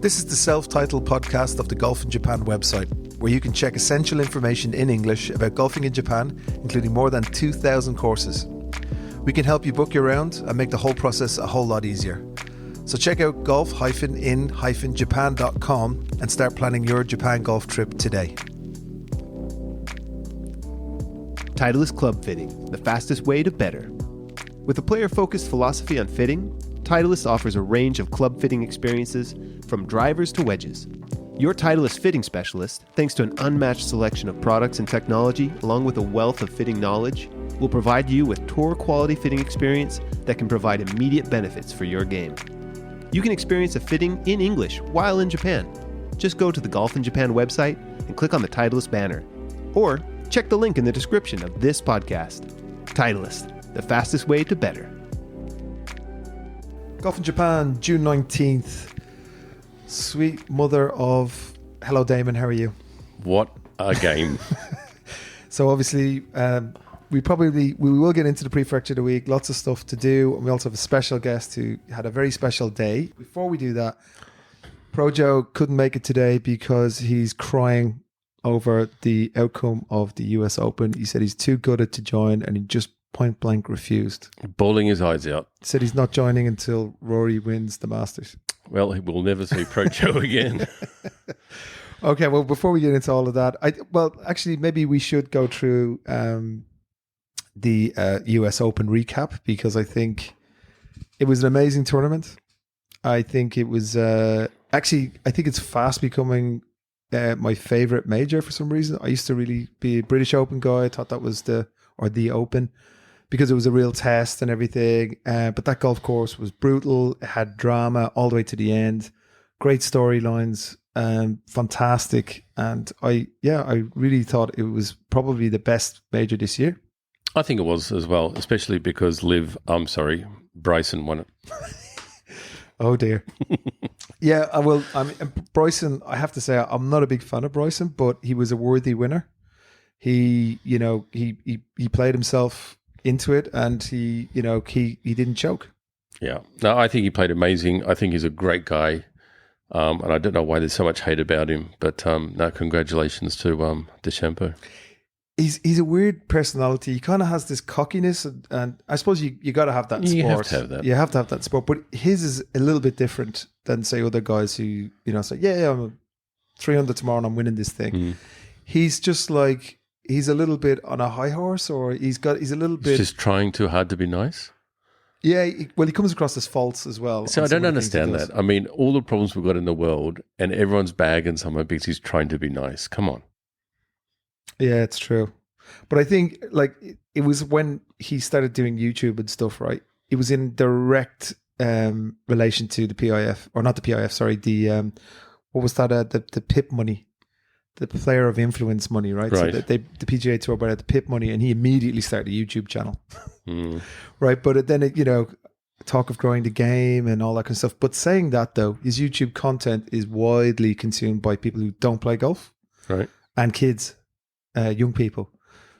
This is the self-titled podcast of the Golf in Japan website, where you can check essential information in English about golfing in Japan, including more than 2,000 courses. We can help you book your round and make the whole process a whole lot easier. So check out golf-in-japan.com and start planning your Japan golf trip today. Titleist Club Fitting, the fastest way to better. With a player-focused philosophy on fitting, Titleist offers a range of club fitting experiences from drivers to wedges. Your Titleist fitting specialist, thanks to an unmatched selection of products and technology, along with a wealth of fitting knowledge, will provide you with tour-quality fitting experience that can provide immediate benefits for your game. You can experience a fitting in English while in Japan. Just go to the Golf in Japan website and click on the Titleist banner. Or check the link in the description of this podcast. Titleist, the fastest way to better. Golf in Japan, June 19th. Sweet mother of... Hello, Damon. How are you? What a game. So obviously, we will get into the prefecture of the week. Lots of stuff to do. And we also have a special guest who had a very special day. Before we do that, Projo couldn't make it today because he's crying over the outcome of the US Open. He said he's too gutted to join and he just point blank refused. Bawling his eyes out. Said he's not joining until Rory wins the Masters. Well, we'll never see Projo again. Okay, well, before we get into all of that, actually, maybe we should go through the US Open recap, because I think it was an amazing tournament. I think it was I think it's fast becoming my favorite major for some reason. I used to really be a British Open guy. I thought that was the Open, because it was a real test and everything. But that golf course was brutal. It had drama all the way to the end. Great storylines, fantastic. And I really thought it was probably the best major this year. I think it was as well, especially because Bryson won it. Oh dear. Yeah, Bryson, I have to say, I'm not a big fan of Bryson, but he was a worthy winner. He played himself into it, and he didn't choke. Yeah. No, I think he played amazing. I think he's a great guy. And I don't know why there's so much hate about him, but no, congratulations to DeChambeau. He's a weird personality. He kind of has this cockiness, and I suppose you got to have that in sport. You have to have that. You have to have that in sport, but his is a little bit different than, say, other guys who, say, yeah, I'm 300 tomorrow and I'm winning this thing. Mm. He's just like, he's a little bit on a high horse, or he's a little bit... He's just trying too hard to be nice? Yeah, he comes across as false as well. So I don't understand that. I mean, all the problems we've got in the world, and everyone's bagging someone because he's trying to be nice. Come on. Yeah, it's true. But I think, like, it was when he started doing YouTube and stuff, right? It was in direct relation to the PIF, or not the PIF, sorry, the what was that? The PIP money, the player of influence money, right? Right. So the PGA Tour bought out the PIP money, and he immediately started a YouTube channel, right? But then talk of growing the game and all that kind of stuff. But saying that, though, his YouTube content is widely consumed by people who don't play golf, right, and kids, young people.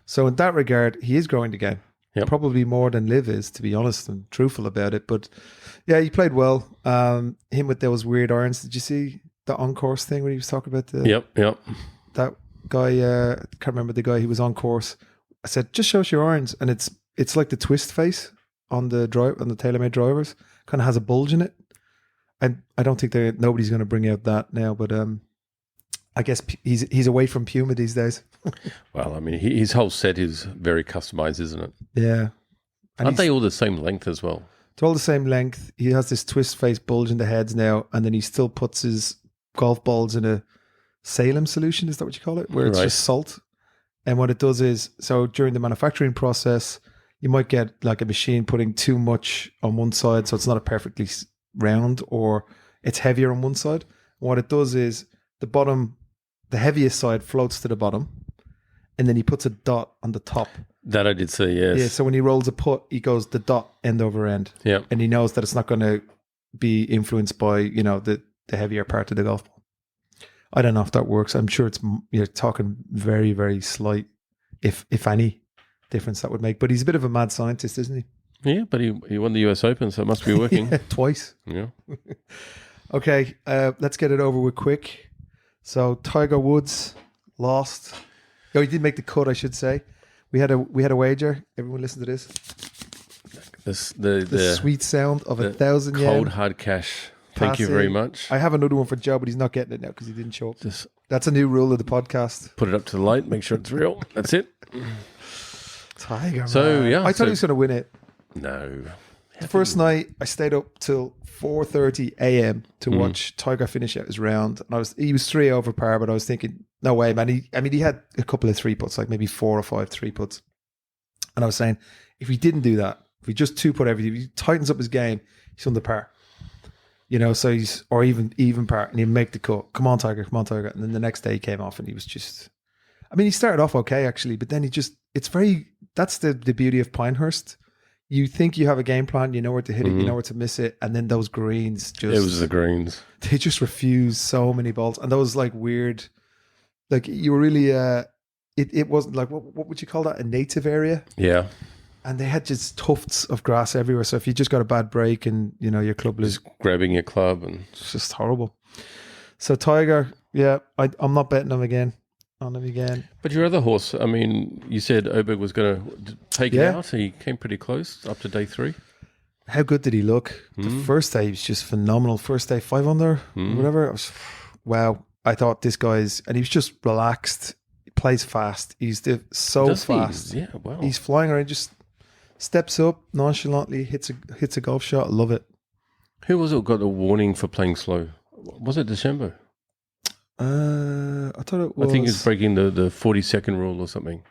So in that regard, he is growing the game. Yep. Probably more than Liv is, to be honest and truthful about it. But yeah, he played well. Him with those weird irons. Did you see the on-course thing when he was talking about the... Yep. That guy, I can't remember the guy who was on course. I said, just show us your irons. And it's like the twist face on the TaylorMade drivers. Kind of has a bulge in it. And I don't think nobody's going to bring out that now, but I guess he's away from Puma these days. Well, I mean, his whole set is very customized, isn't it? Yeah. And aren't they all the same length as well? They're all the same length. He has this twist face bulge in the heads now, and then he still puts his golf balls in a Salem solution. Is that what you call it? Where it's just salt. And what it does is, so during the manufacturing process, you might get like a machine putting too much on one side, so it's not a perfectly round, or it's heavier on one side. And what it does is the heaviest side floats to the bottom, and then he puts a dot on the top. That I did see, yes. Yeah, so when he rolls a putt, he goes the dot end over end. Yeah. And he knows that it's not going to be influenced by, the heavier part of the golf ball. I don't know if that works. I'm sure you're talking very, very slight, if any, difference that would make. But he's a bit of a mad scientist, isn't he? Yeah, but he won the US Open, so it must be working. Twice. Yeah. Okay, let's get it over with quick. So Tiger Woods lost. Oh, he did make the cut, I should say. We had a wager. Everyone listen to this. The sweet sound of 1,000 yen. Cold hard cash. Thank you very much. I have another one for Joe, but he's not getting it now because he didn't show up. That's a new rule of the podcast. Put it up to the light. Make sure it's real. That's it. Tiger, so, man. yeah. I thought he was going to win it. No. The first night, I stayed up till 4:30 a.m. to watch Tiger finish out his round. And he was 3 over par, but I was thinking, no way, man. He had a couple of 3-putts, like maybe 4 or 5 3-putts. And I was saying, if he didn't do that, if he just 2-put everything, if he tightens up his game, he's on the par. So or even par, and he'd make the cut. Come on, Tiger. And then the next day he came off and he was just, he started off okay, actually, but then that's the beauty of Pinehurst. You think you have a game plan, you know where to hit it, you know where to miss it, and then those greens just... It was the greens. They just refuse so many balls. And those weird, you were really, it wasn't what would you call that? A native area? Yeah. And they had just tufts of grass everywhere. So if you just got a bad break and, your club is... Just grabbing your club and... It's just horrible. So Tiger, yeah, I'm not betting on him again. But your other horse, you said Oberg was going to take it out. He came pretty close up to day 3. How good did he look? The first day he was just phenomenal. First day 5 under, whatever. Wow. I thought this guy's, and he was just relaxed. He plays fast. He's so fast. Yeah, wow. He's flying around, just steps up nonchalantly, hits a golf shot. I love it. Who was it got a warning for playing slow? Was it DeChambeau? I thought it was. I think it's breaking the 40-second rule or something.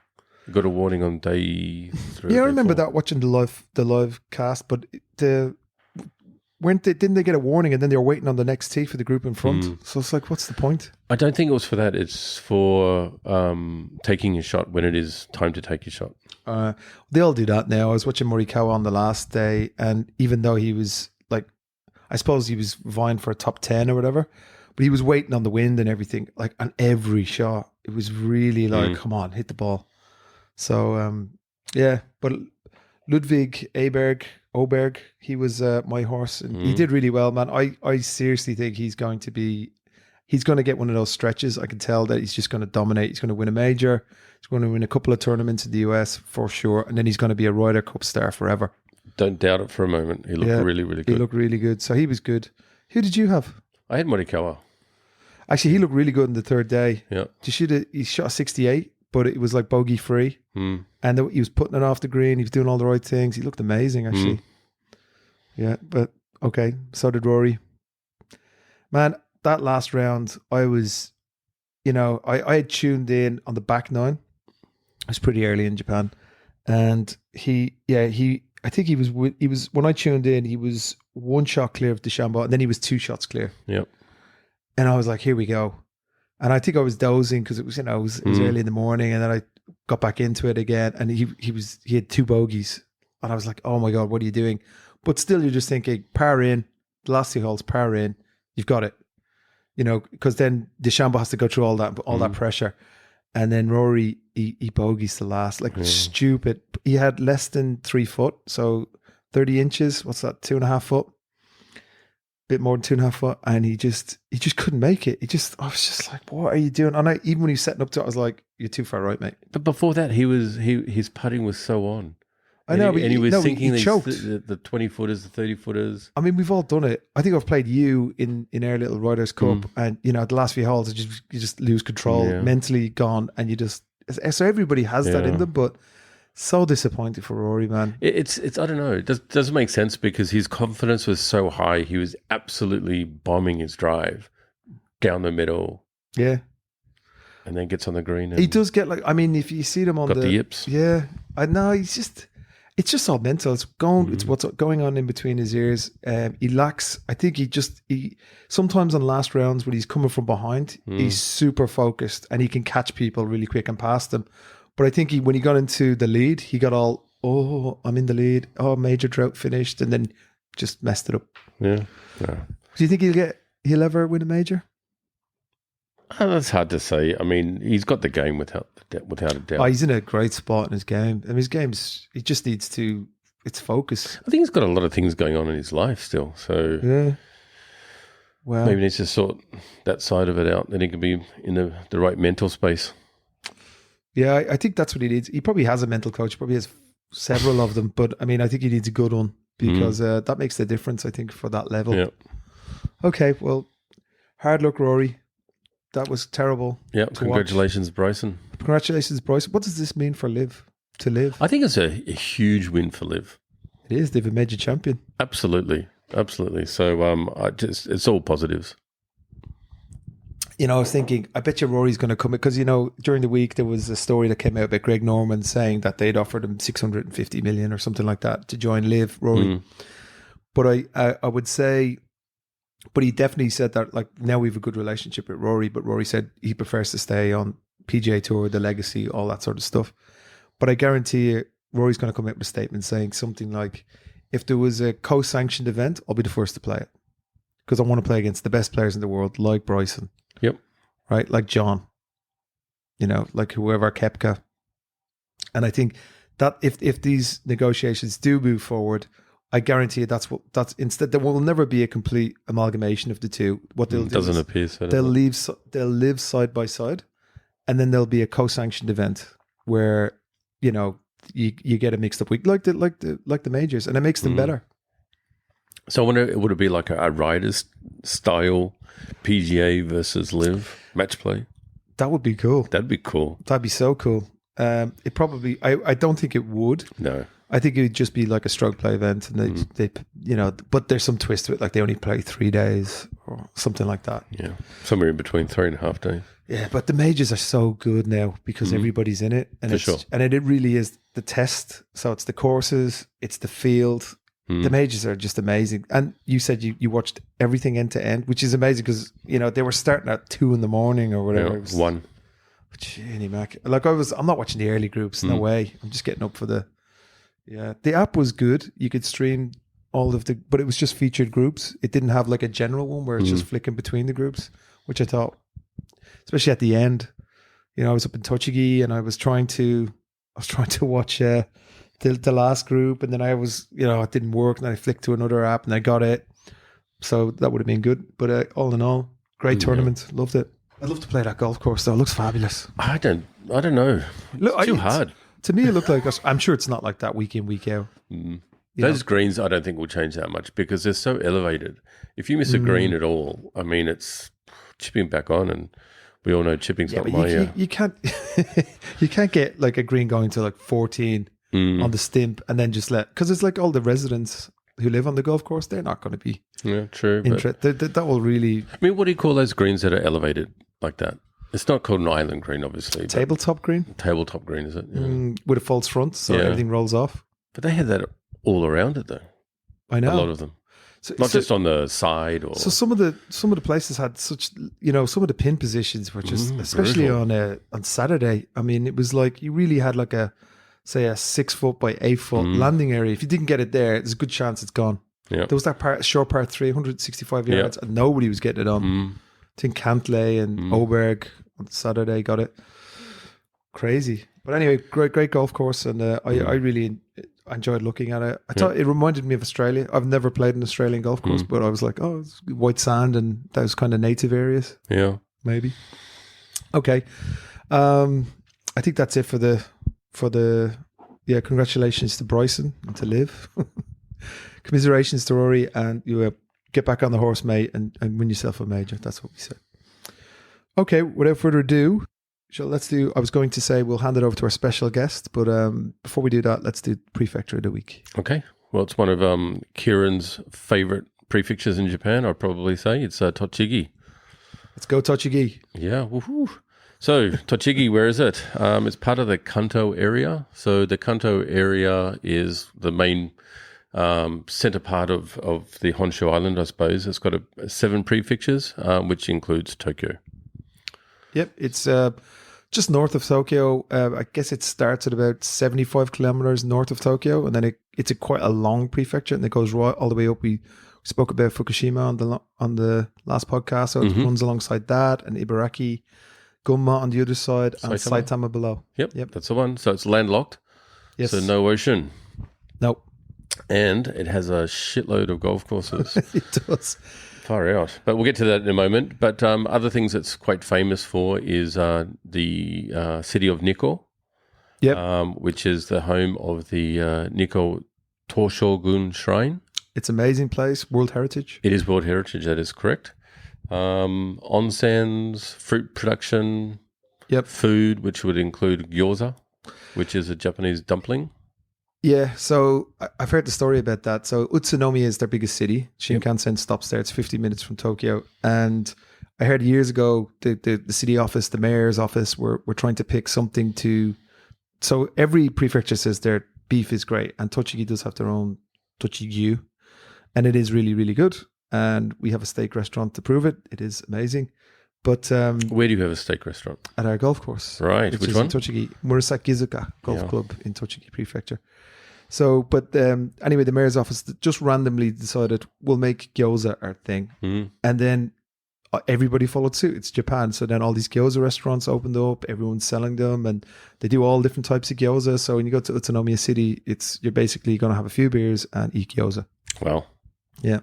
Got a warning on day 3. Yeah, I remember that watching the live cast, but didn't they get a warning and then they were waiting on the next tee for the group in front? So it's what's the point? I don't think it was for that. It's for taking a shot when it is time to take your shot. They all do that now. I was watching Morikawa on the last day, and even though he was I suppose he was vying for a top 10 or whatever, but he was waiting on the wind and everything, on every shot. It was really come on, hit the ball. So, but Ludwig Oberg, he was my horse, and he did really well, man. I seriously think he's going to get one of those stretches. I can tell that he's just going to dominate. He's going to win a major. He's going to win a couple of tournaments in the US for sure, and then he's going to be a Ryder Cup star forever. Don't doubt it for a moment. He looked really, really good. He looked really good. So he was good. Who did you have? I had Morikawa. Actually, he looked really good on the third day. Yeah. He shot a 68, but it was bogey free. And he was putting it off the green. He was doing all the right things. He looked amazing, actually. Yeah, but okay. So did Rory. Man, that last round, I was, I had tuned in on the back 9. It was pretty early in Japan. And I think he was when I tuned in, he was 1 shot clear of DeChambeau, and then he was 2 shots clear. Yep. And I was like, here we go. And I think I was dozing because it was, it was early in the morning, and then I got back into it again, and he had 2 bogeys, and I was like, oh my God, what are you doing? But still, you're just thinking, par in, the last 2 holes, par in, you've got it. Because then DeChambeau has to go through all that pressure. And then Rory, he bogeys the last, stupid. He had less than 3 foot, so 30 inches. What's that? 2.5 foot. Bit more than 2.5 foot, and he just couldn't make it. I was just like, what are you doing? And even when he was setting up to it, I was like, you're too far right, mate. But before that, his putting was so on. I know, but he was sinking he choked. the 20-footers, the 30-footers. We've all done it. I think I've played you in our little Riders Cup, and the last few holes, you just lose control, mentally gone, and you just. So everybody has that in them, but so disappointed for Rory, man. It's I don't know. It doesn't make sense because his confidence was so high. He was absolutely bombing his drive down the middle. Yeah. And then gets on the green. And he does get if you see them on got the yips. Yeah. I know. It's just all mental. It's what's going on in between his ears. He lacks. I think he sometimes on last rounds when he's coming from behind, he's super focused and he can catch people really quick and pass them. But I think when he got into the lead, he got all, oh, I'm in the lead. Oh, major drought finished, and then just messed it up. Yeah. Do you think he'll ever win a major? That's hard to say. He's got the game without a doubt. Oh, he's in a great spot in his game. His game's, he just needs to, it's focus. I think he's got a lot of things going on in his life still. So yeah. Well, Maybe he needs to sort that side of it out. Then he can be in the right mental space. yeah, I think that's what he needs. He probably has a mental coach. Probably has several of them. But I mean, I think he needs a good one because that makes the difference, I think, for that level. Yeah. Okay, well, hard luck, Rory. That was terrible. Yeah. to Congratulations, Bryson. watch. Congratulations, Bryson. What does this mean for Liv? To Liv? I think it's a huge win for Liv. It is. They have a major champion. Absolutely. So it's all positives. You know, I was thinking, I bet you Rory's going to come because, you know, during the week there was a story that came out about Greg Norman saying that they'd offered him 650 million or something like that to join Liv, Rory. But I would say, but he definitely said that, like, now we have a good relationship with Rory, but Rory said he prefers to stay on PGA Tour, the legacy, all that sort of stuff. But I guarantee you, Rory's going to come out with a statement saying something like, if there was a co-sanctioned event, I'll be the first to play it. Because I want to play against the best players in the world, like Bryson. Yep. Right? Like John. You know, like whoever, Koepka. And I think that if these negotiations do move forward, I guarantee you that's instead, there will never be a complete amalgamation of the two. What they'll do doesn't is appear so. they'll live side by side, and then there'll be a co-sanctioned event where, you know, you get a mixed up week like the majors, and it makes them better. So I wonder, would it be like a Riders style PGA versus Live match play? That would be cool. That'd be cool. That'd be so cool. It probably, I don't think it would. No. I think it would just be like a stroke play event, and they you know, but there's some twist to it, like they only play 3 days or something like that. Yeah, somewhere in between 3.5 days. Yeah, but the majors are so good now because everybody's in it, and it really is the test. So it's the courses, it's the field. The majors are just amazing. And you said you watched everything end to end, which is amazing because, you know, they were starting at 2 a.m. or whatever. Yeah, 1. Gee, Mac. Like I'm not watching the early groups. No way. I'm just getting up for the. Yeah, the app was good. You could stream all of but it was just featured groups. It didn't have like a general one where it's just flicking between the groups, which I thought, especially at the end, you know, I was up in Tochigi and I was trying to watch the last group, and then I was, you know, it didn't work, and then I flicked to another app and I got it. So that would have been good. But all in all, great tournament. Loved it. I'd love to play that golf course though. It looks fabulous. I don't know. Look, it's too hard. To me, it looked like, I'm sure it's not like that week in, week out. Those greens, I don't think will change that much because they're so elevated. If you miss a green at all, I mean, it's chipping back on, and we all know chipping's not my... You can't you can't get like a green going to like 14 on the stimp and then just because it's like all the residents who live on the golf course, they're not going to be true. That will really... I mean, what do you call those greens that are elevated like that? It's not called an island green, obviously. Tabletop green? Tabletop green, is it? Yeah. With a false front, so everything rolls off. But they had that all around it, though. I know. A lot of them. Not just on the side. Or... So some of the places had such, you know, some of the pin positions were just, especially on Saturday. I mean, it was like you really had like a 6 foot by 8 foot landing area. If you didn't get it there, there's a good chance it's gone. Yeah. There was that short par 3, 165 yards, and nobody was getting it on. I think Cantley and Oberg on Saturday got it. Crazy. But anyway, great golf course, and I really enjoyed looking at it. I thought it reminded me of Australia. I've never played an Australian golf course, but I was like, oh, it's white sand and those kind of native areas. Yeah. Maybe. Okay. I think that's it for the congratulations to Bryson and to Liv. Commiserations to Rory, and you get back on the horse, mate, and win yourself a major. That's what we said. Okay, without further ado, I was going to say we'll hand it over to our special guest, but before we do that, let's do Prefecture of the Week. Okay. Well, it's one of Kieran's favourite prefectures in Japan, I'd probably say. It's Tochigi. Let's go, Tochigi. Yeah. Woohoo. So, Tochigi, where is it? It's part of the Kanto area. So, the Kanto area is the main centre part of the Honshu Island, I suppose. It's got 7 prefectures, which includes Tokyo. Yep, it's just north of Tokyo. I guess it starts at about 75 kilometers north of Tokyo, and then it's quite a long prefecture, and it goes right all the way up. We spoke about Fukushima on the last podcast, so it runs alongside that, and Ibaraki, Gunma on the other side, and Saitama below. Yep, that's the one. So it's landlocked. Yes. So no ocean. Nope. And it has a shitload of golf courses. It does. Far out. But we'll get to that in a moment. But other things it's quite famous for is the city of Nikko, which is the home of the Nikko Toshogun Shrine. It's an amazing place, World Heritage. It is World Heritage, that is correct. Onsens, fruit production, food, which would include gyoza, which is a Japanese dumpling. Yeah, so I've heard the story about that. So Utsunomiya is their biggest city. Shinkansen stops there. It's 50 minutes from Tokyo. And I heard years ago the city office, the mayor's office, were trying to pick something to... So every prefecture says their beef is great. And Tochigi does have their own Tochigi. And it is really, really good. And we have a steak restaurant to prove it. It is amazing. But where do you have a steak restaurant? At our golf course. Right. Which one? In Tochigi. Murasakizuka Golf Club in Tochigi Prefecture. So, but anyway, the mayor's office just randomly decided we'll make gyoza our thing. And then everybody followed suit. It's Japan. So then all these gyoza restaurants opened up. Everyone's selling them and they do all different types of gyoza. So when you go to Utsunomiya City, you're basically going to have a few beers and eat gyoza. Wow. Yeah.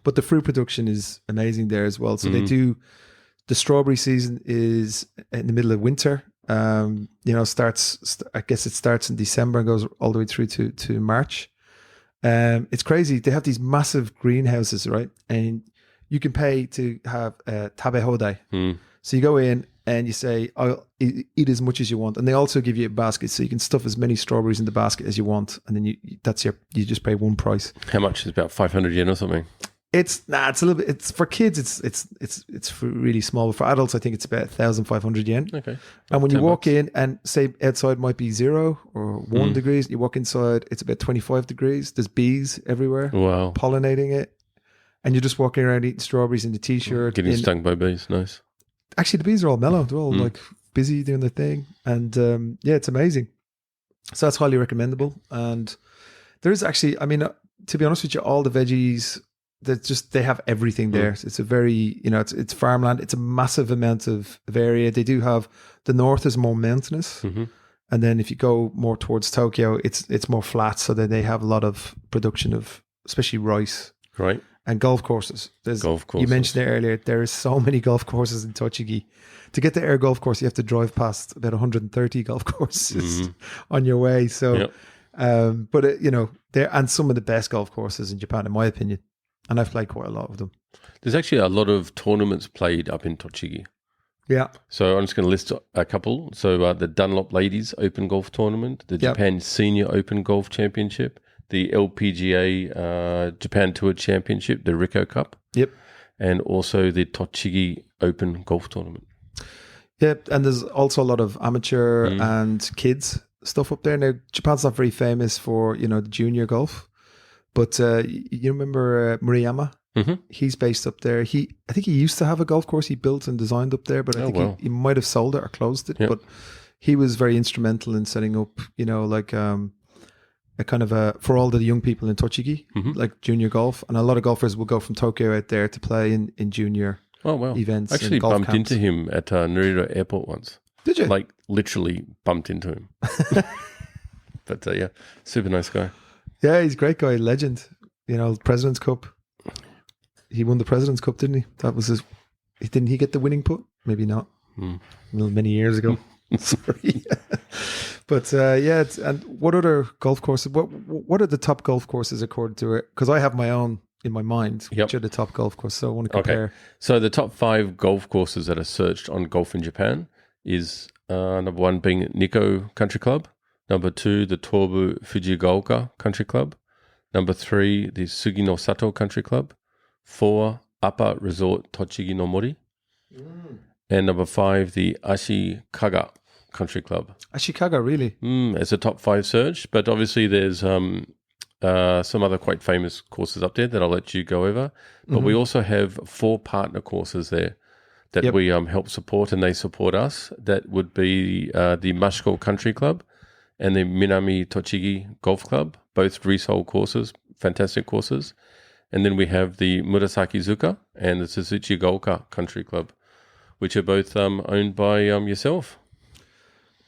But the fruit production is amazing there as well. So they do, the strawberry season is in the middle of winter. Starts, I guess it starts in December and goes all the way through to March. It's crazy. They have these massive greenhouses, right? And you can pay to have tabe hodai. So you go in and you say, I'll eat as much as you want. And they also give you a basket so you can stuff as many strawberries in the basket as you want. And then you just pay one price. How much is about 500 yen or something? It's a little bit. It's for kids. It's for really small. But for adults, I think it's about 1,500 yen. Okay. And when you walk in, and say outside might be 0 or 1 degrees, you walk inside, it's about 25 degrees. There's bees everywhere. Wow. Pollinating it, and you're just walking around eting strawberries in the t-shirt. Getting stung by bees. Nice. Actually, the bees are all mellow. They're all like busy doing their thing, and it's amazing. So that's highly recommendable. And there is actually, I mean, to be honest with you, all the veggies. They have everything there. It's a very, it's farmland. It's a massive amount of area. They do have, the north is more mountainous. And then if you go more towards Tokyo, it's more flat. So that they have a lot of production of, especially rice. Right. And golf courses. Golf courses. You mentioned it earlier. There is so many golf courses in Tochigi. To get to Air Golf Course, you have to drive past about 130 golf courses on your way. So, they're, and some of the best golf courses in Japan, in my opinion. And I've played quite a lot of them. There's actually a lot of tournaments played up in Tochigi. Yeah. So I'm just going to list a couple. So the Dunlop Ladies Open Golf Tournament, the Japan Senior Open Golf Championship, the LPGA Japan Tour Championship, the Ricoh Cup. Yep. And also the Tochigi Open Golf Tournament. Yep. And there's also a lot of amateur and kids stuff up there. Now, Japan's not very famous for, the junior golf. But you remember Murayama? He's based up there. I think he used to have a golf course he built and designed up there, but I think he might have sold it or closed it. Yep. But he was very instrumental in setting up, a kind of for all the young people in Tochigi, like junior golf. And a lot of golfers will go from Tokyo out there to play in junior events. I actually bumped into him at Narita Airport once. Did you? Like literally bumped into him. But super nice guy. Yeah, he's a great guy, legend. President's Cup. He won the President's Cup, didn't he? That was his. Didn't he get the winning putt? Maybe not. Many years ago. Sorry. But and what other golf courses? What are the top golf courses according to it? Because I have my own in my mind. Which are the top golf courses? So I want to compare. Okay. So the top 5 golf courses that are searched on Golf in Japan is number 1 being Nikko Country Club. Number 2, the Tobu Fujigaoka Country Club. Number 3, the Sugino Sato Country Club. 4, Upper Resort Tochigi no Mori. And number 5, the Ashikaga Country Club. Ashikaga, really? It's a top 5 search, but obviously there's some other quite famous courses up there that I'll let you go over. But we also have 4 partner courses there that we help support, and they support us. That would be the Mashiko Country Club and the Minami Tochigi Golf Club, both leasehold courses, fantastic courses. And then we have the Murasakizuka and the Tsuchigaoka Country Club, which are both owned by yourself.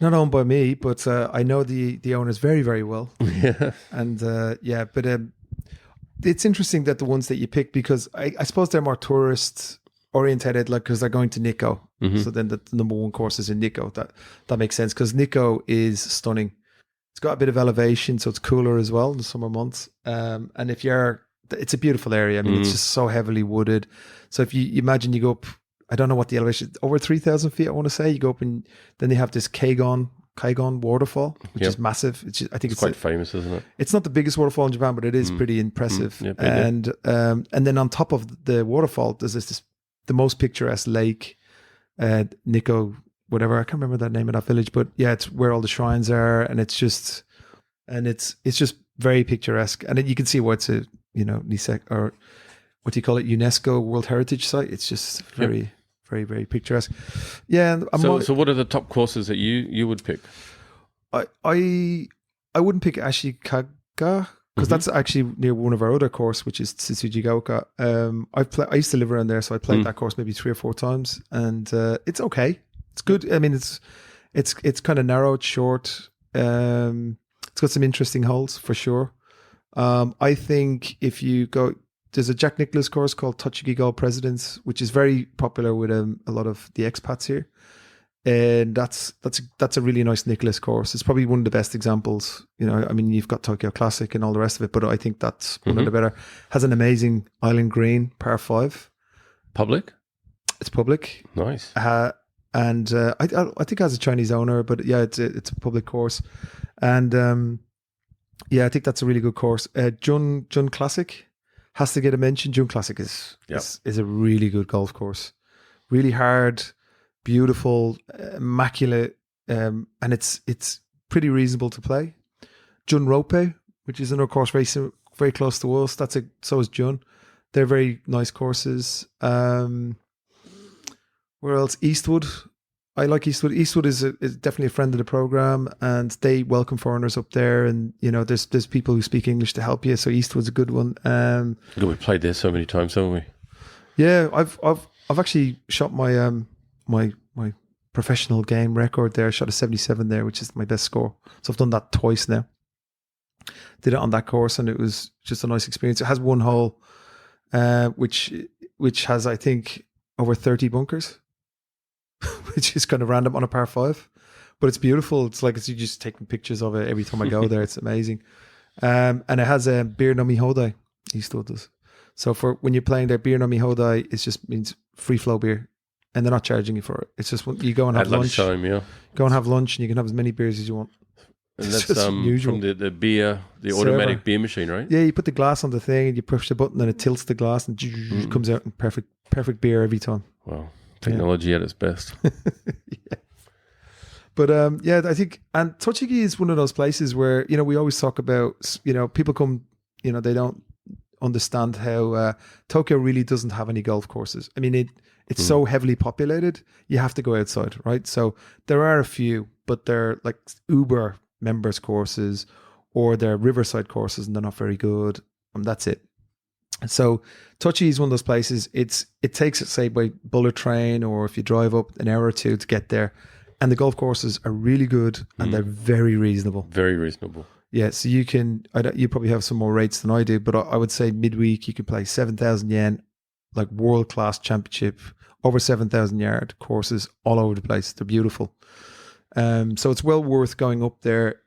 Not owned by me, but I know the owners very, very well. Yeah. And but it's interesting that the ones that you pick, because I suppose they're more tourist orientated, like because they're going to Nikko. Mm-hmm. So then the number one course is in Nikko. That makes sense because Nikko is stunning. It's got a bit of elevation, so it's cooler as well in the summer months. And it's a beautiful area. I mean, it's just so heavily wooded. So if you imagine you go up, I don't know what the elevation is, over 3,000 feet, I want to say. You go up and then they have this Kaigon waterfall, which is massive. I think it's quite famous, isn't it? It's not the biggest waterfall in Japan, but it is pretty impressive. Yeah, and then on top of the waterfall, there's the most picturesque lake, Nikko, whatever. I can't remember the name of that village, but yeah, it's where all the shrines are, and it's just very picturesque. And then you can see why it's a dissect, or what do you call it, UNESCO World Heritage Site. It's just very, very, very picturesque. Yeah. And so what are the top courses that you would pick? I wouldn't pick Ashikaga because that's actually near one of our other course, which is Tsuchigaoka. I used to live around there, so I played that course maybe 3 or 4 times, and it's okay. It's good. I mean, it's kind of narrow, it's short. It's got some interesting holes for sure. I think if you go, there's a Jack Nicklaus course called Tochigi Golf Presidents, which is very popular with a lot of the expats here, and that's a really nice Nicklaus course. It's probably one of the best examples. I mean, you've got Tokyo Classic and all the rest of it, but I think that's one of the better. Has an amazing island green, par 5. Public? It's public. Nice. And I think it has a Chinese owner, but yeah, it's a public course, and I think that's a really good course. Jun Classic has to get a mention. Jun Classic is a really good golf course, really hard, beautiful, immaculate, and it's pretty reasonable to play. Jun Rope, which is another course very close to us. So is Jun. They're very nice courses. Where else? Eastwood. I like Eastwood. Eastwood is definitely a friend of the program, and they welcome foreigners up there. And there's people who speak English to help you. So Eastwood's a good one. We've played there so many times, haven't we? Yeah, I've actually shot my my professional game record there. I shot a 77 there, which is my best score. So I've done that twice now. Did it on that course, and it was just a nice experience. It has one hole, which has, I think, over 30 bunkers. Which is kind of random on a par 5, but it's beautiful. It's like you just taking pictures of it every time I go there. It's amazing. And it has a beer nomi hodai. Eastwood does. So for when you're playing there, beer nomi hodai, it just means free flow beer, and they're not charging you for it. It's just you go and have lunch. At lunchtime, yeah. Go and have lunch, and you can have as many beers as you want. And that's from the beer, the automatic beer machine, right? Yeah, you put the glass on the thing, and you push the button, and it tilts the glass, and it comes out in perfect beer every time. Wow. Technology at its best. Yeah. But I think, and Tochigi is one of those places where, we always talk about, people come, they don't understand how Tokyo really doesn't have any golf courses. I mean, it's so heavily populated, you have to go outside, right? So there are a few, but they're like Uber members courses, or they're riverside courses, and they're not very good. And that's it. So Tochigi is one of those places. It takes it, say, by bullet train, or if you drive up an hour or two to get there. And the golf courses are really good, and they're very reasonable. Very reasonable. Yeah, so you probably have some more rates than I do, but I would say midweek you could play 7,000 yen, like world class championship, over 7,000 yard courses all over the place. They're beautiful. So it's well worth going up there.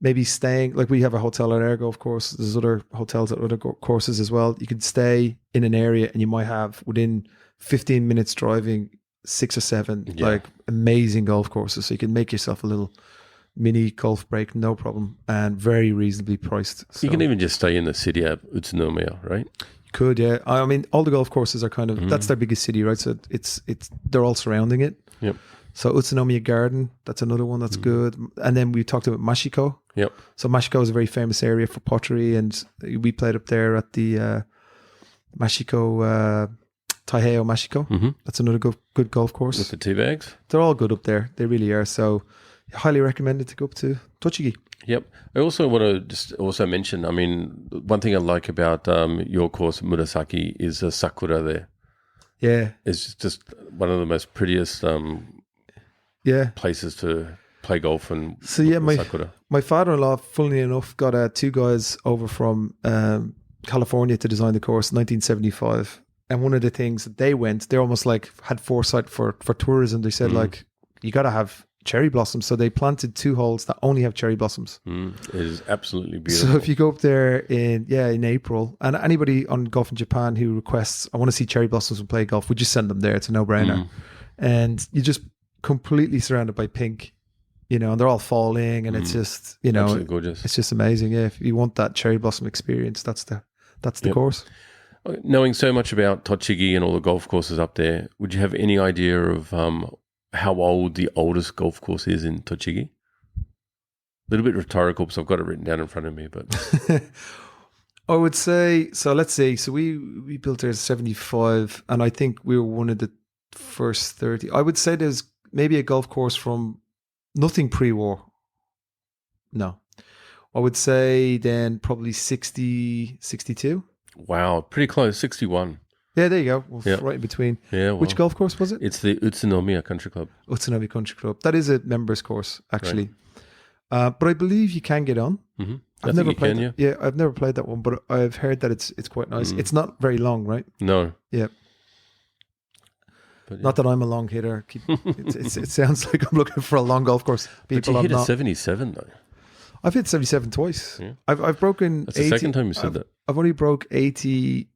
Maybe staying, like we have a hotel at our golf course. There's other hotels at other courses as well. You could stay in an area, and you might have, within 15 minutes driving, 6 or 7 like amazing golf courses. So you can make yourself a little mini golf break, no problem, and very reasonably priced. So you can even just stay in the city at Utsunomiya, right? You could, yeah. I mean, all the golf courses are kind of, that's their biggest city, right? So it's they're all surrounding it. Yep. So Utsunomiya Garden, that's another one that's good. And then we talked about Mashiko. Yep. So Mashiko is a very famous area for pottery, and we played up there at the Mashiko, Taiheo Mashiko. That's another good golf course. With the tea bags? They're all good up there. They really are. So highly recommended to go up to Tochigi. Yep. I also want to just also mention, I mean, one thing I like about your course, Murasaki, is a sakura there. Yeah. It's just one of the most prettiest Yeah. places to play golf and So yeah, Sakura. my father-in-law, funnily enough, got 2 guys over from California to design the course in 1975. And one of the things that they almost like had foresight for tourism. They said like, you got to have cherry blossoms. So they planted 2 holes that only have cherry blossoms. It is absolutely beautiful. So if you go up there in April, and anybody on Golf in Japan who requests, I want to see cherry blossoms and play golf, we just send them there. It's a no-brainer. And you're just completely surrounded by pink, and they're all falling, and it's just, absolutely gorgeous. It's just amazing. Yeah, if you want that cherry blossom experience, that's the course. Knowing so much about Tochigi and all the golf courses up there, would you have any idea of how old the oldest golf course is in Tochigi? A little bit rhetorical because I've got it written down in front of me, but I would say, so let's see. So we built there in 75, and I think we were one of the first 30. I would say there's maybe a golf course from nothing pre-war. No. I would say then probably 60, 62. wow, pretty close, 61. Yeah, there you go. Right in between. Yeah, well, which golf course was it? it's the Utsunomiya Country Club. Utsunomiya Country Club. That is a members course, actually. Right. But I believe you can get on. Mm-hmm. I've never played. Yeah, I've never played that one, but I've heard that it's quite nice. It's not very long, right? No. Yeah. But, not that I'm a long hitter. It sounds like I'm looking for a long golf course. But you hit a 77 though. I've hit 77 twice. Yeah. I've broken. That's 80, the second time you said that. I've only broke 80,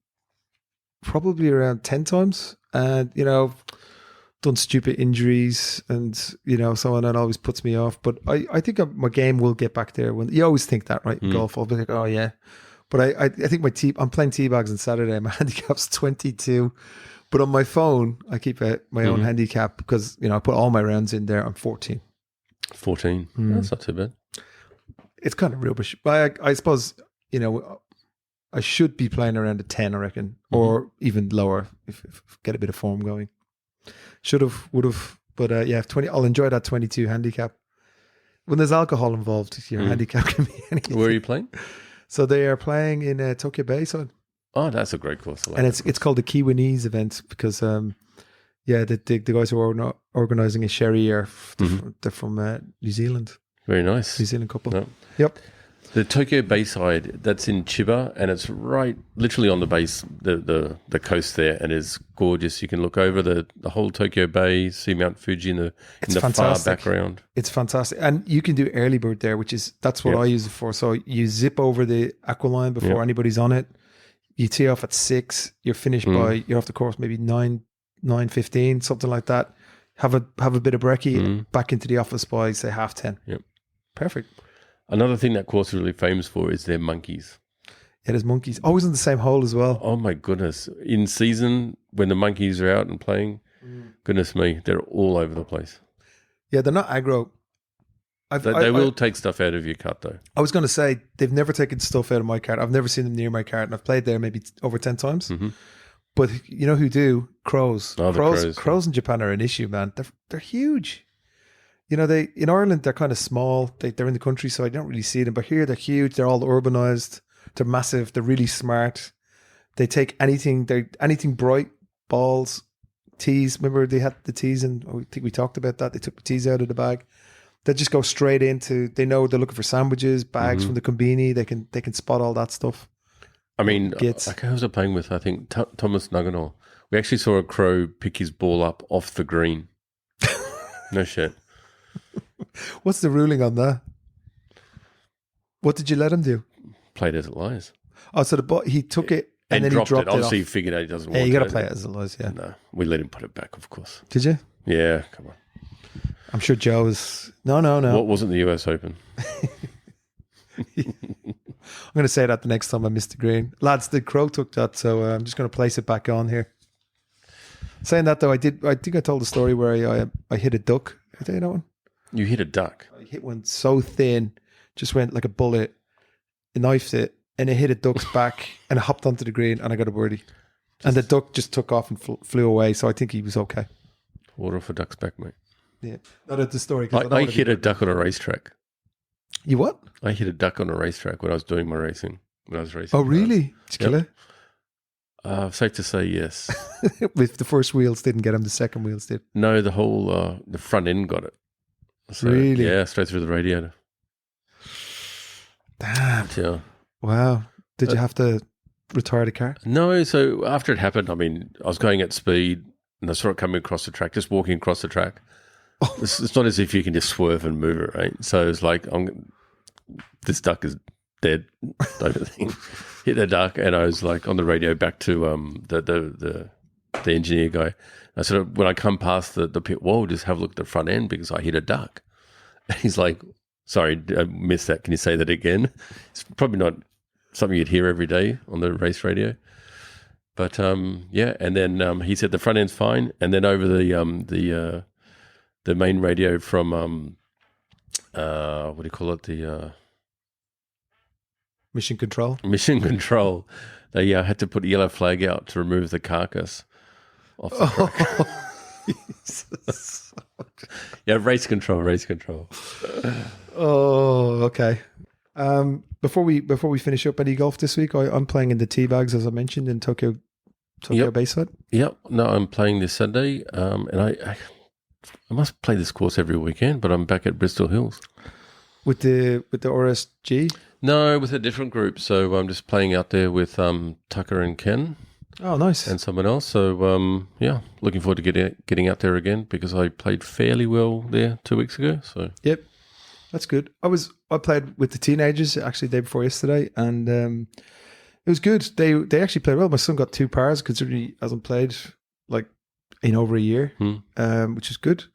probably around 10 times, and done stupid injuries, and so on. That always puts me off. But I think my game will get back there. When you always think that, right? In golf, I'll be like, oh yeah. But I think I'm playing tee bags on Saturday. My handicap's 22. But on my phone, I keep my own handicap because I put all my rounds in there. I'm 14. 14. That's not too bad. It's kind of rubbish. But I suppose I should be playing around a 10, I reckon, or even lower if get a bit of form going. Should have, would have, but 20. I'll enjoy that 22 handicap. When there's alcohol involved, your handicap can be anything. Where are you playing? So they are playing in Tokyo Bayside. Oh, that's a great course. And it's called the Kiwanese event because, the guys who are organising a sherry they're from New Zealand. Very nice. New Zealand couple. No. Yep. The Tokyo Bayside, that's in Chiba, and it's right, literally on the base, the coast there, and it's gorgeous. You can look over the whole Tokyo Bay, see Mount Fuji in the far background. It's fantastic, and you can do early bird there, that's what I use it for. So you zip over the aqualine before anybody's on it. You tee off at 6. You're finished you're off the course maybe 9:15, something like that. Have a bit of brekkie, back into the office by say 10:30. Yep, perfect. Another thing that course is really famous for is their monkeys. Yeah, there's monkeys. Always on the same hole as well. Oh my goodness. In season, when the monkeys are out and playing, goodness me, they're all over the place. Yeah, they're not aggro. They will take stuff out of your cart though. I was going to say, they've never taken stuff out of my cart. I've never seen them near my cart, and I've played there maybe over 10 times. Mm-hmm. But you know who do? Crows. Oh, crows in Japan are an issue, man. They're huge. They in Ireland they're kind of small. They're in the country, so I don't really see them. But here they're huge. They're all urbanized. They're massive. They're really smart. They take anything. Anything bright, balls, tees. Remember they had the tees, and I think we talked about that. They took the tees out of the bag. They just go straight into. They know they're looking for sandwiches, bags from the kombini. They can spot all that stuff. I mean, who was I playing with? I think Thomas Nagano. We actually saw a crow pick his ball up off the green. No shit. What's the ruling on that? What did you let him do? Played as it lies. Oh, so he took it and then he dropped it. Obviously, off. he figured out he doesn't want it. it. You got to play it as it lies, yeah. No, we let him put it back, of course. Did you? Yeah, come on. I'm sure Joe was... No. What wasn't the US Open? I'm going to say that the next time I miss the green. Lads, the crow took that, so I'm just going to place it back on here. Saying that, though, I think I told the story where I hit a duck. I think that one. You hit a duck? I hit one so thin, just went like a bullet, knifed it, and it hit a duck's back, and it hopped onto the green, and I got a birdie. And the duck just took off and flew away, so I think he was okay. Water off a duck's back, mate. Yeah. Not at the story. I hit a duck on a racetrack. You what? I hit a duck on a racetrack when I was doing my racing. When I was racing. Oh, really? Did you kill it? Safe to say yes. If the first wheels didn't get him, the second wheels did. No, the whole the front end got it. So, Really? Yeah, straight through the radiator. Damn. Yeah. Wow. Did you have to retire the car? No, so after it happened, I mean, I was going at speed and I saw it coming across the track, just walking across the track. It's not as if you can just swerve and move it, right? So it's like, this duck is dead, type of thing. Hit the duck, and I was like on the radio back to the engineer guy. I said, when I come past the pit wall, just have a look at the front end because I hit a duck. And he's like, sorry, I missed that. Can you say that again? It's probably not something you'd hear every day on the race radio. But yeah, and then he said the front end's fine, and then over the main radio from what do you call it? The Mission control. Mission control. They had to put a yellow flag out to remove the carcass off the truck. Jesus. Yeah, race control. Oh, okay. Before we finish up, any golf this week? I'm playing in the tee bags, as I mentioned, in Tokyo Bayside. Yep. No, I'm playing this Sunday, and I must play this course every weekend, but I'm back at Bristol Hills With the RSG. No, with a different group. So I'm just playing out there with Tucker and Ken. Oh, nice. And someone else. So yeah, looking forward to getting out there again because I played fairly well there 2 weeks ago. So yep, that's good. I played with the teenagers actually the day before yesterday, and it was good. They actually played well. My son got 2 pars considering he hasn't played like in over a year, which is good.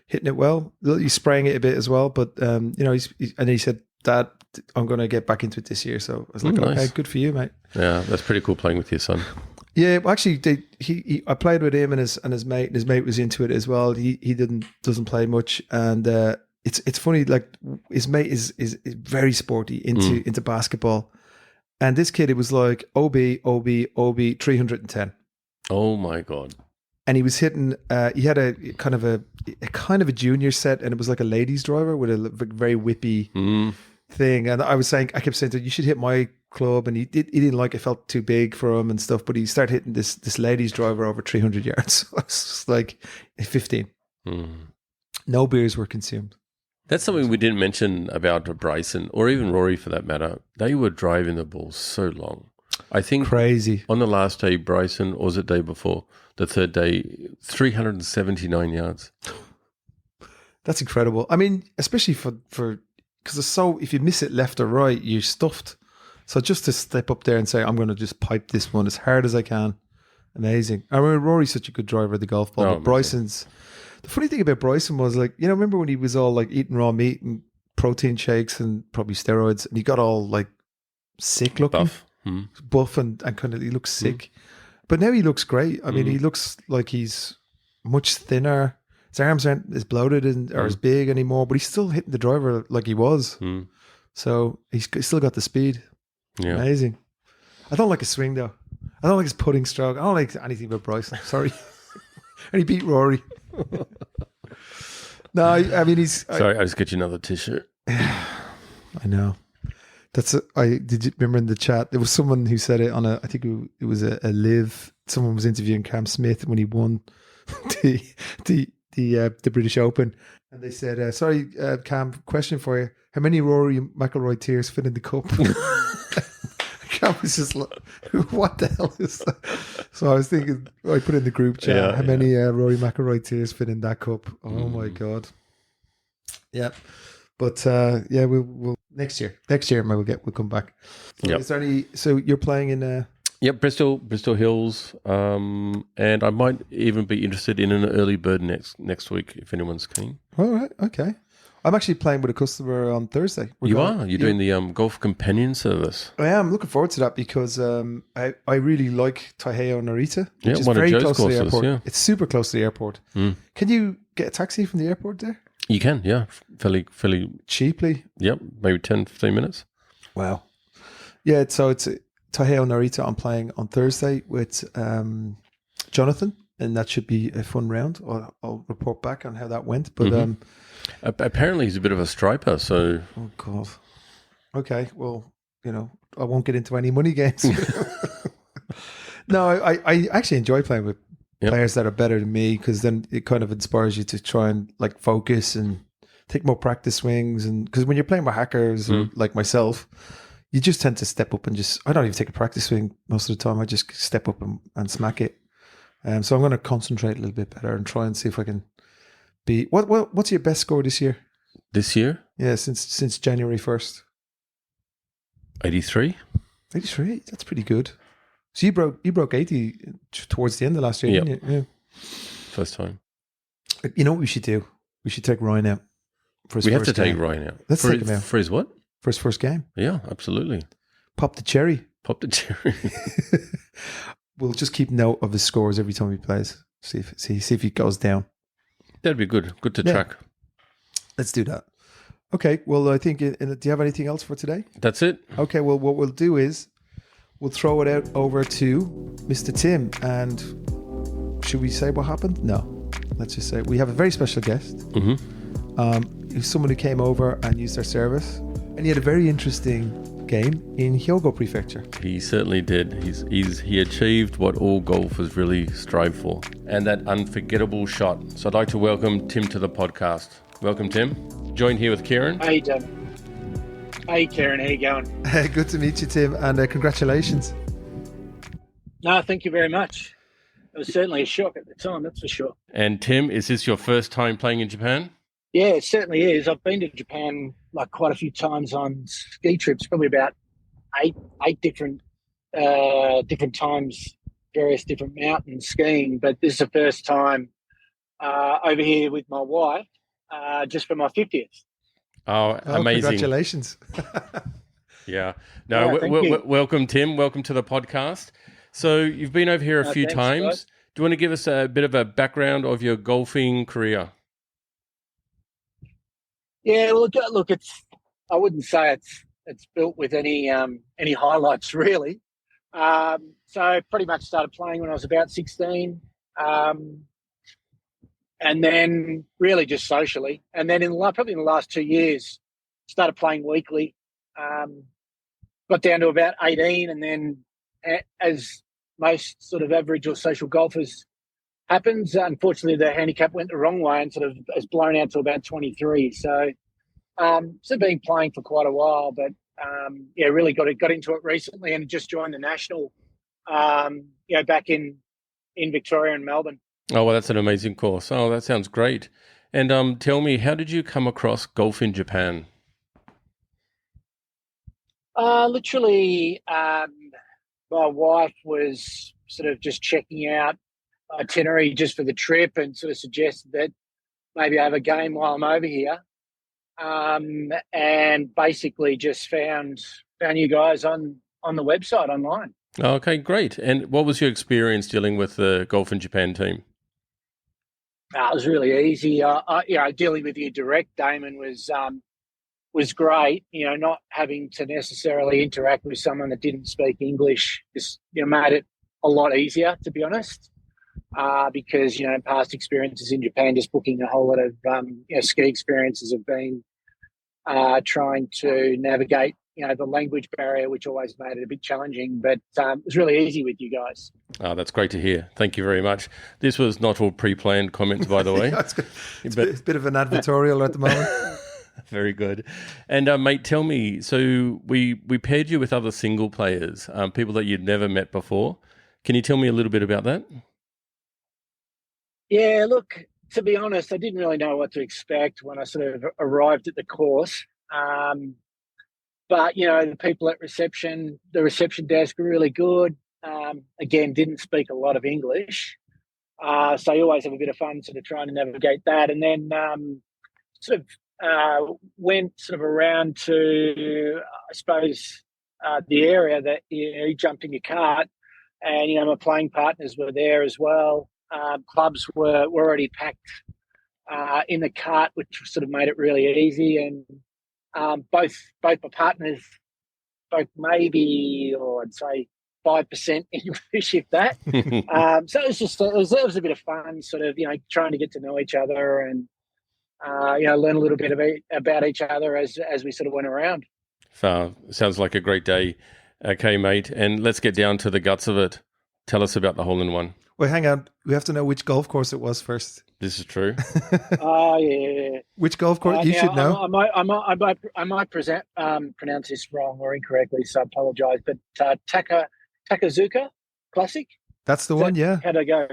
Hitting it well. He's spraying it a bit as well, but and he said, "Dad, I'm going to get back into it this year." So I was like, nice. "Okay, good for you, mate." Yeah, that's pretty cool playing with your son. Yeah, well, actually, I played with him and his mate, and his mate was into it as well. He doesn't play much, and it's funny. Like his mate is very sporty into basketball, and this kid, it was like OB 310. Oh my god! And he was hitting. He had a kind of a junior set, and it was like a ladies driver with a very whippy thing. And I kept saying to him, "You should hit my club," and he didn't like it. Felt too big for him and stuff. But he started hitting this ladies driver over 300 yards. I was just like 15. No beers were consumed. That's something we didn't mention about Bryson or even Rory for that matter. They were driving the ball so long. I think crazy. On the last day, Bryson, or was it the day before? The third day, 379 yards. That's incredible. I mean, especially for because it's so, if you miss it left or right, you're stuffed. So just to step up there and say, I'm going to just pipe this one as hard as I can. Amazing. I mean, Rory's such a good driver of the golf ball. But Bryson's, the funny thing about Bryson was like, remember when he was all like eating raw meat and protein shakes and probably steroids, and he got all like sick looking, buff and kind of, he looks sick. But now he looks great. I mean, he looks like he's much thinner. His arms aren't as bloated or as big anymore, but he's still hitting the driver like he was. So he's still got the speed. Yeah. Amazing. I don't like his swing though. I don't like his putting stroke. I don't like anything about Bryson. Sorry. And he beat Rory. No, I mean, he's... Sorry, I just get you another t-shirt. I know. Did you remember in the chat, there was someone who said it on I think it was a live, someone was interviewing Cam Smith when he won the British Open, and they said, sorry, Cam, question for you. How many Rory McIlroy tears fit in the cup? Cam was just like, what the hell is that? So I was thinking, I put in the group chat, how many Rory McIlroy tears fit in that cup? Oh my God. Yeah. But we'll next year we'll come back. So is there any? So you're playing in? Yep, Bristol Hills, and I might even be interested in an early bird next week if anyone's keen. All right, okay. I'm actually playing with a customer on Thursday. You're doing the golf companion service. I am looking forward to that because I really like Taiheio Narita, which is one very of Joe's close to the courses, airport. Yeah. It's super close to the airport. Can you get a taxi from the airport there? You can, yeah. Fairly cheaply. Yep, maybe 10, 15 minutes. Wow. Yeah, so it's Taiheio Narita. I'm playing on Thursday with Jonathan, and that should be a fun round. I'll report back on how that went. But apparently he's a bit of a striper, so... Oh, God. Okay, well, I won't get into any money games. No, I actually enjoy playing with Yep. players that are better than me, because then it kind of inspires you to try and like focus and take more practice swings. And because when you're playing with hackers or like myself, you just tend to step up and I don't even take a practice swing most of the time. I just step up and smack it. So I'm going to concentrate a little bit better and try and see if I can be. What's your best score this year? This year, Yeah, since January 1st. 83. 83. That's pretty good. So you broke 80 towards the end of last year, Yep. didn't you? Yeah. First time. You know what we should do? We should take Ryan out for his We have first to take game. Ryan out. Let's take him out. For his what? For his first game. Yeah, absolutely. Pop the cherry. Pop the cherry. We'll just keep note of his scores every time he plays. See if he goes down. That'd be good. Good to Yeah. track. Let's do that. Okay. Well, I think. Do you have anything else for today? That's it. Okay. Well, what we'll do is we'll throw it out over to Mr. Tim. And should we say what happened? No. Let's just say we have a very special guest. Mm-hmm. Someone who came over and used our service, and he had a very interesting game in Hyogo prefecture. He certainly did. He achieved what all golfers really strive for, and that unforgettable shot. So I'd like to welcome Tim to the podcast. Welcome, Tim. Joined here with Kieran. Hey, Damon. Hey, Kieran. How you going? Good to meet you, Tim, and congratulations. No, thank you very much. It was certainly a shock at the time, that's for sure. And Tim, is this your first time playing in Japan? Yeah, it certainly is. I've been to Japan like quite a few times on ski trips, probably about eight different times, various different mountains skiing. But this is the first time over here with my wife, just for my 50th. Oh, amazing. Congratulations. Yeah. No, Yeah, thank you. welcome, Tim. Welcome to the podcast. So you've been over here a few Thanks, times. guys. Do you want to give us a bit of a background of your golfing career? Yeah, look, I wouldn't say it's built with any highlights really. So I pretty much started playing when I was about 16, and then really just socially, and then probably in the last 2 years, started playing weekly. Got down to about 18, and then as most sort of average or social golfers happens, unfortunately the handicap went the wrong way and sort of has blown out to about 23. So been playing for quite a while, but really got into it recently and just joined the national back in Victoria and Melbourne. Oh, well, that's an amazing course. Oh, that sounds great. And tell me, how did you come across golf in Japan? Literally, my wife was sort of just checking out itinerary just for the trip and sort of suggested that maybe I have a game while I'm over here. And basically just found you guys on the website online. Okay, great. And what was your experience dealing with the Golf in Japan team? It was really easy. Dealing with you direct, Damon, was great. Not having to necessarily interact with someone that didn't speak English just made it a lot easier, to be honest. Because past experiences in Japan, just booking a whole lot of ski experiences have been trying to navigate the language barrier, which always made it a bit challenging. But it was really easy with you guys. Oh, that's great to hear. Thank you very much. This was not all pre-planned comments, by the way. It's a bit of an advertorial at the moment. Very good. And mate, tell me, so we paired you with other single players, people that you'd never met before. Can you tell me a little bit about that? Yeah, look, to be honest, I didn't really know what to expect when I sort of arrived at the course. But, the people at the reception desk were really good. Again, didn't speak a lot of English. So you always have a bit of fun sort of trying to navigate that. And then went sort of around to, I suppose, the area that you jumped in your cart. And, my playing partners were there as well. Clubs were already packed in the cart, which sort of made it really easy. And both my partners spoke maybe, or I'd say 5% English, if that. So it was a bit of fun, sort of trying to get to know each other and learn a little bit about each other as we sort of went around. Sounds like a great day. Okay, mate, and let's get down to the guts of it. Tell us about the hole-in-one. Well, hang on. We have to know which golf course it was first. This is true. Oh, yeah. Which golf course? You Now, should know. I might pronounce this wrong or incorrectly, so I apologise. But Takazuka Classic? That's the one, yeah. How'd I go?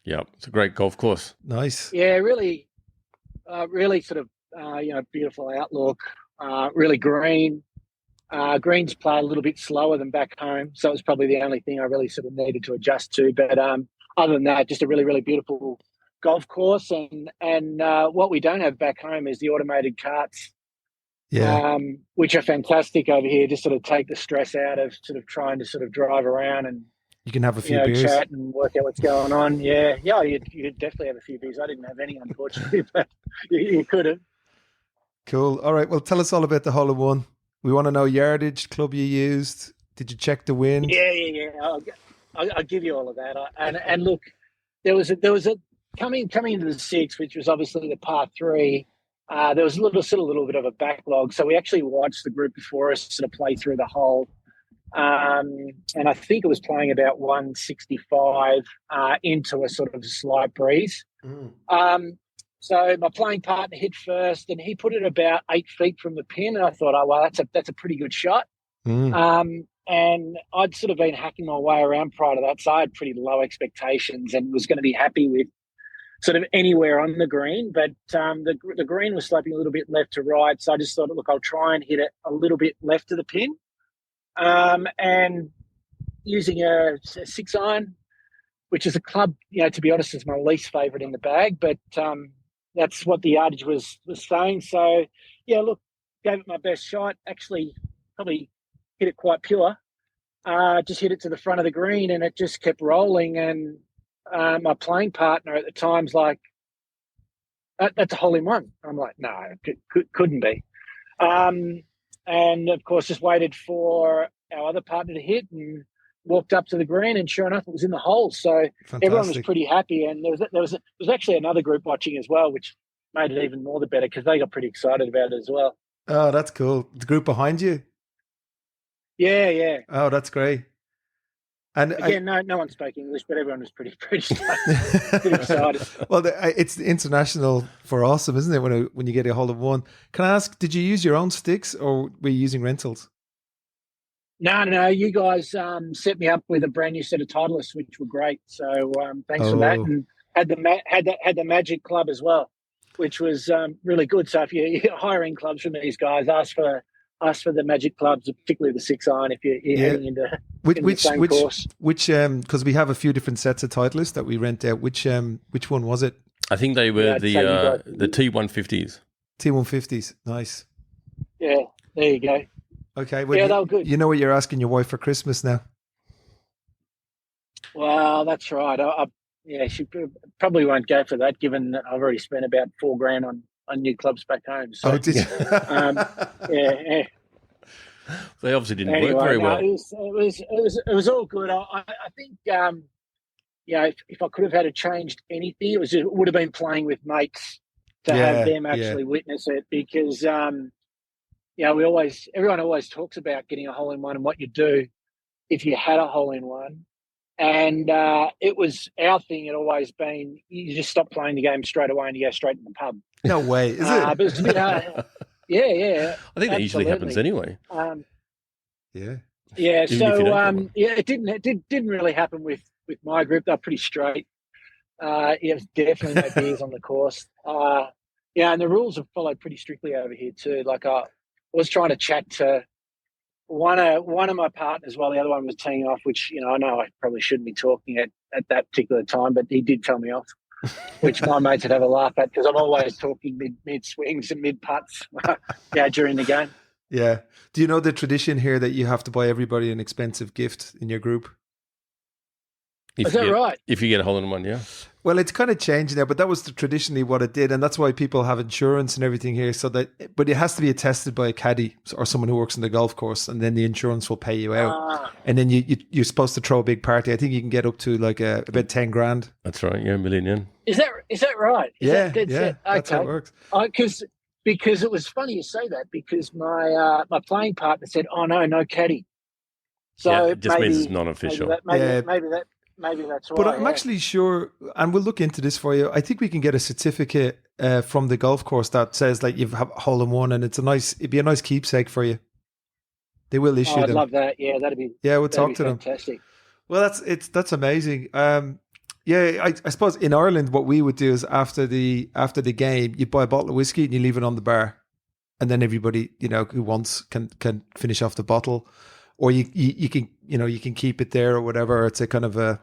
Yeah, it's a great golf course. Nice. Yeah, really sort of, beautiful outlook, really green. Greens play a little bit slower than back home, so it was probably the only thing I really sort of needed to adjust to. But other than that, just a really, really beautiful golf course. And what we don't have back home is the automated carts, which are fantastic over here. Just sort of take the stress out of sort of trying to sort of drive around and you can have a few beers, chat and work out what's going on. Yeah. You definitely have a few beers. I didn't have any, unfortunately, but you could have. Cool. All right. Well, tell us all about the hole-in-one. We want to know yardage, club you used. Did you check the wind? Yeah. I'll give you all of that. And look, there was a coming into the six, which was obviously the par three. There was a little bit of a backlog, so we actually watched the group before us sort of play through the hole. And I think it was playing about 165 into a sort of slight breeze. So my playing partner hit first, and he put it about 8 feet from the pin. And I thought, oh well, that's a pretty good shot. And I'd sort of been hacking my way around prior to that, so I had pretty low expectations and was going to be happy with sort of anywhere on the green. But the green was sloping a little bit left to right, so I just thought, look, I'll try and hit it a little bit left of the pin. And using a 6-iron, which is a club, to be honest, is my least favourite in the bag, but that's what the yardage was saying. So, yeah, look, gave it my best shot. Actually, probably hit it quite pure. Just hit it to the front of the green, and it just kept rolling. And my playing partner at the time's like, that's a hole-in-one. I'm like, no, couldn't be. And, of course, just waited for our other partner to hit and walked up to the green, and sure enough, it was in the hole. So everyone was pretty happy. And there was actually another group watching as well, which made it even more the better because they got pretty excited about it as well. Oh, that's cool. The group behind you? Yeah. Oh, that's great. And again, no one spoke English, but everyone was pretty excited. Well, it's international for awesome, isn't it? When you get a hold of one. Can I ask, did you use your own sticks or were you using rentals? No. You guys set me up with a brand new set of Titleists, which were great. So thanks for that, and had the Magic Club as well, which was really good. So if you're hiring clubs from these guys, ask for the Magic Clubs, particularly the 6-iron if you're heading into the same course. Which because we have a few different sets of Titleists that we rent out. Which one was it? I think they were the T150s. T150s, nice. Yeah, there you go. Okay, well, yeah, they were good. You know what you're asking your wife for Christmas now? Well, that's right. She probably won't go for that, given that I've already spent about $4,000 on new clubs back home. So, did you? Yeah. They obviously didn't work very well. It was all good. I think if I could have had it changed anything, it would have been playing with mates to have them actually witness it, because everyone always talks about getting a hole-in-one and what you do if you had a hole-in-one. And it was our thing. It always been, you just stop playing the game straight away and you go straight to the pub. No way, is it? But it's a bit, yeah. I think that usually happens anyway. Yeah. So it didn't really happen with my group. They're pretty straight. It was definitely no beers on the course. And the rules are followed pretty strictly over here too. Like I was trying to chat to one of my partners while the other one was teeing off, which I know I probably shouldn't be talking at that particular time, but he did tell me off, which my mates would have a laugh at because I'm always talking mid swings and mid putts during the game. Yeah. Do you know the tradition here that you have to buy everybody an expensive gift in your group? Is that right? If you get a hole-in-one, yeah. Well, it's kind of changed now, but that was traditionally what it did, and that's why people have insurance and everything here. But it has to be attested by a caddy or someone who works in the golf course, and then the insurance will pay you out. And then you're supposed to throw a big party. I think you can get up to like about 10 grand. That's right. Yeah, $1 million. Is that right? That's how it works. Because it was funny you say that, because my playing partner said, "Oh no caddy." So Yeah, it just maybe, means it's non-official. Maybe that's why. But I'm actually sure, and we'll look into this for you. I think we can get a certificate from the golf course that says like you've have hole in one, and it'd be a nice keepsake for you. They will issue I'd them. love that. Yeah, that'd be. Yeah, we'll that'd talk be to them. fantastic. Well, that's amazing. Yeah, I suppose in Ireland, what we would do is after the game, you buy a bottle of whiskey and you leave it on the bar, and then everybody who wants can finish off the bottle, or you can keep it there or whatever. It's a kind of a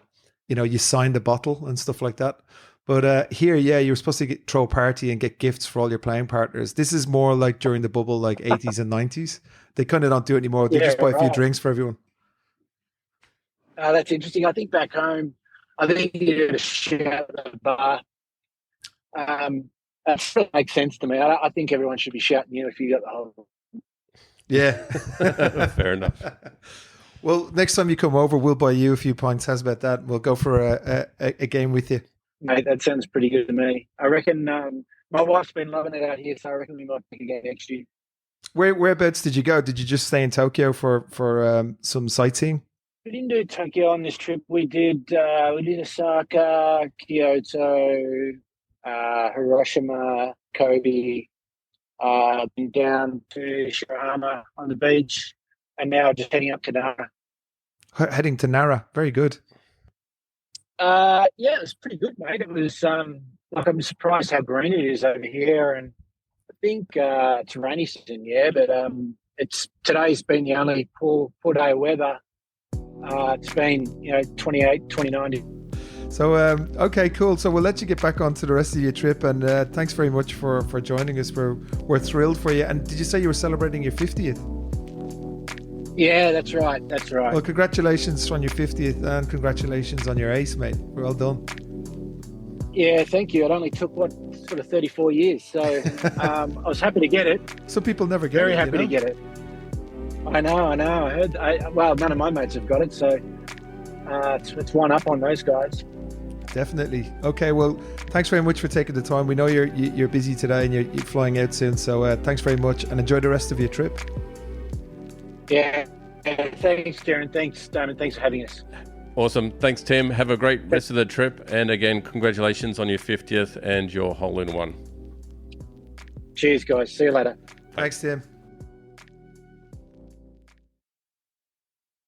you sign the bottle and stuff like that. But here, yeah, you're supposed to throw a party and get gifts for all your playing partners. This is more like during the bubble, like 80s and 90s. They kind of don't do it anymore. They just buy a few drinks for everyone. That's interesting. I think back home, I think you get a shout at the bar. That still makes sense to me. I think everyone should be shouting you if you got the whole. Yeah. Fair enough. Well, next time you come over, we'll buy you a few pints. How's about that? We'll go for a game with you. Mate, that sounds pretty good to me. I reckon my wife's been loving it out here, so I reckon we might take a game next year. Whereabouts did you go? Did you just stay in Tokyo for some sightseeing? We didn't do Tokyo on this trip. We did Osaka, Kyoto, Hiroshima, Kobe, been down to Shirahama on the beach, and now just heading up to Nara. Heading to Nara, very good. Yeah, it was pretty good, mate. It was I'm surprised how green it is over here, and I think it's rainy season, yeah, but today's been the only poor day of weather. It's been 28, 29. So okay, cool. So we'll let you get back onto the rest of your trip, and thanks very much for joining us. We're thrilled for you. And did you say you were celebrating your 50th? Yeah, that's right. Well, congratulations on your 50th, and congratulations on your ace, mate. Well done. Yeah, thank you. It only took 34 years, so I was happy to get it. Some people never get it. Very happy to get it. I know. I heard. None of my mates have got it, so it's one up on those guys. Definitely. Okay, well, thanks very much for taking the time. We know you're busy today and you're flying out soon, so thanks very much, and enjoy the rest of your trip. Yeah. Thanks, Darren. Thanks, Damon. Thanks for having us. Awesome. Thanks, Tim. Have a great rest of the trip. And again, congratulations on your 50th and your hole in one. Cheers, guys. See you later. Thanks, Tim.